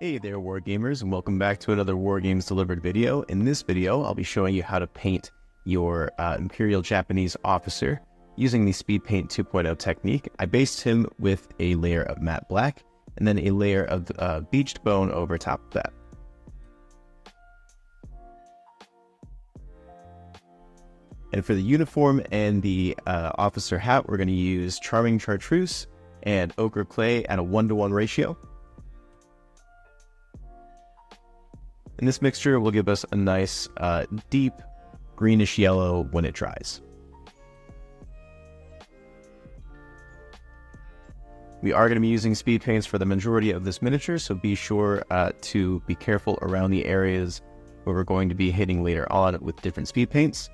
Hey there, Wargamers, and welcome back to another Wargames Delivered video. In this video, I'll be showing you how to paint your Imperial Japanese Officer using the Speedpaint 2.0 technique. I based him with a layer of matte black and then a layer of Bleached Bone over top of that. And for the uniform and the officer hat, we're going to use Charming Chartreuse and Ochre Clay at a 1-to-1 ratio. And this mixture will give us a nice deep greenish yellow when it dries. We are going to be using speed paints for the majority of this miniature, so be sure to be careful around the areas where we're going to be hitting later on with different speed paints.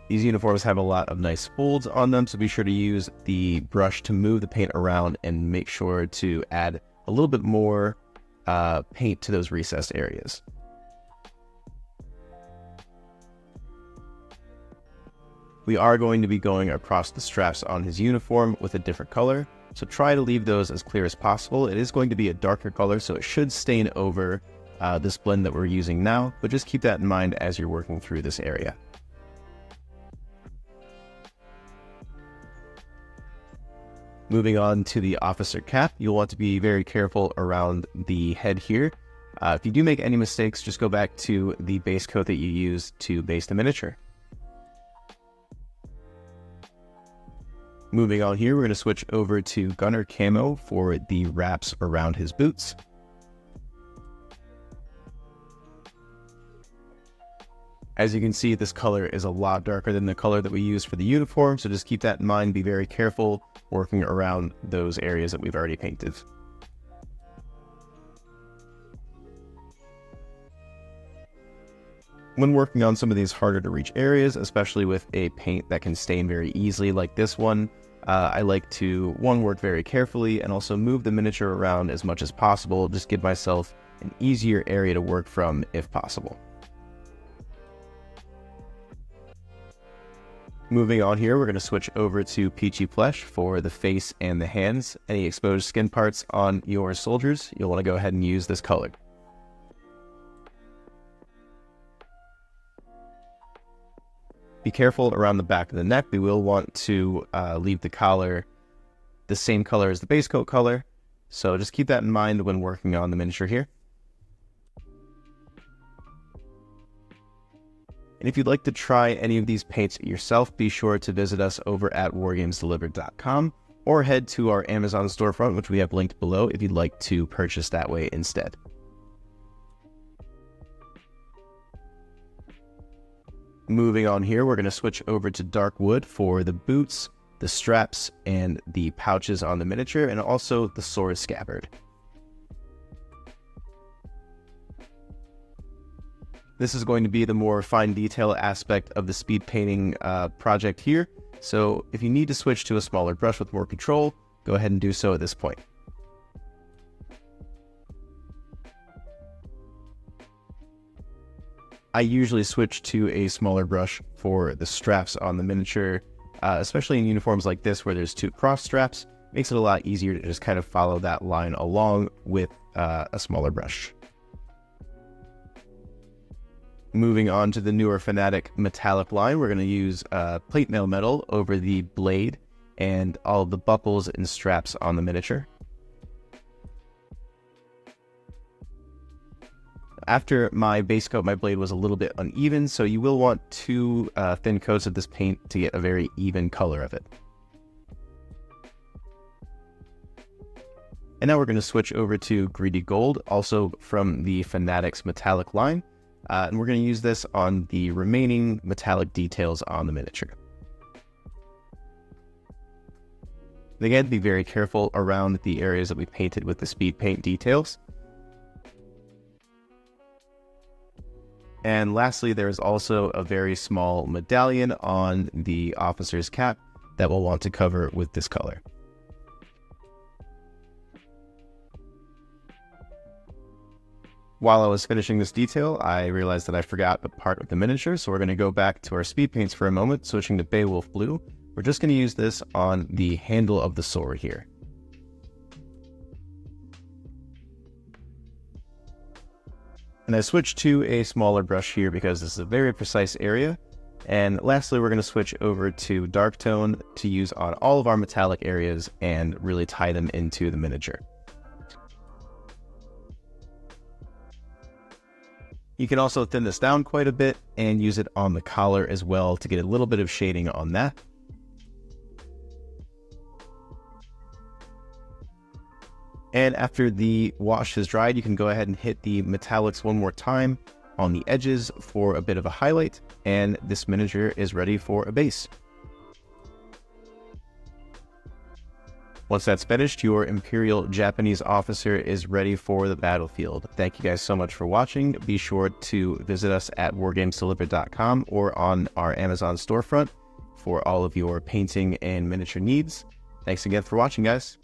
These uniforms have a lot of nice folds on them, so be sure to use the brush to move the paint around and make sure to add a little bit more paint to those recessed areas. We are going to be going across the straps on his uniform with a different color, so try to leave those as clear as possible. It is going to be a darker color, so it should stain over this blend that we're using now, but just keep that in mind as you're working through this area. Moving on to the officer cap, you'll want to be very careful around the head here. If you do make any mistakes, just go back to the base coat that you used to base the miniature. Moving on here, we're going to switch over to Gunner Camo for the wraps around his boots. As you can see, this color is a lot darker than the color that we used for the uniform, so just keep that in mind. Be very careful working around those areas that we've already painted. When working on some of these harder to reach areas, especially with a paint that can stain very easily like this one, I like to, work very carefully and also move the miniature around as much as possible. Just give myself an easier area to work from if possible. Moving on here, we're going to switch over to Peachy Flesh for the face and the hands. Any exposed skin parts on your soldiers, you'll want to go ahead and use this color. Be careful around the back of the neck. We will want to leave the collar the same color as the base coat color, so just keep that in mind when working on the miniature here. And if you'd like to try any of these paints yourself, be sure to visit us over at wargamesdelivered.com or head to our Amazon storefront, which we have linked below if you'd like to purchase that way instead. Moving on here, we're going to switch over to dark wood for the boots, the straps, and the pouches on the miniature, and also the sword scabbard. This is going to be the more fine detail aspect of the speed painting project here, so if you need to switch to a smaller brush with more control, go ahead and do so at this point. I usually switch to a smaller brush for the straps on the miniature, especially in uniforms like this where there's two cross straps. Makes it a lot easier to just kind of follow that line along with a smaller brush. Moving on to the newer Fanatic metallic line, we're going to use plate mail metal over the blade and all of the buckles and straps on the miniature. After my base coat, my blade was a little bit uneven, so you will want two thin coats of this paint to get a very even color of it. And now we're going to switch over to Greedy Gold, also from the Fanatics metallic line. And we're going to use this on the remaining metallic details on the miniature. And again, be very careful around the areas that we painted with the speed paint details. And lastly, there is also a very small medallion on the officer's cap that we'll want to cover with this color. While I was finishing this detail, I realized that I forgot a part of the miniature, so we're going to go back to our speed paints for a moment, switching to Beowulf Blue We're just going to use this on the handle of the sword here. And I switched to a smaller brush here because this is a very precise area. And lastly, we're going to switch over to dark tone to use on all of our metallic areas and really tie them into the miniature. You can also thin this down quite a bit and use it on the collar as well to get a little bit of shading on that. And after the wash has dried, you can go ahead and hit the metallics one more time on the edges for a bit of a highlight, and this miniature is ready for a base. Once that's finished, your Imperial Japanese Officer is ready for the battlefield. Thank you guys so much for watching. Be sure to visit us at wargamesdelivered.com or on our Amazon storefront for all of your painting and miniature needs. Thanks again for watching, guys.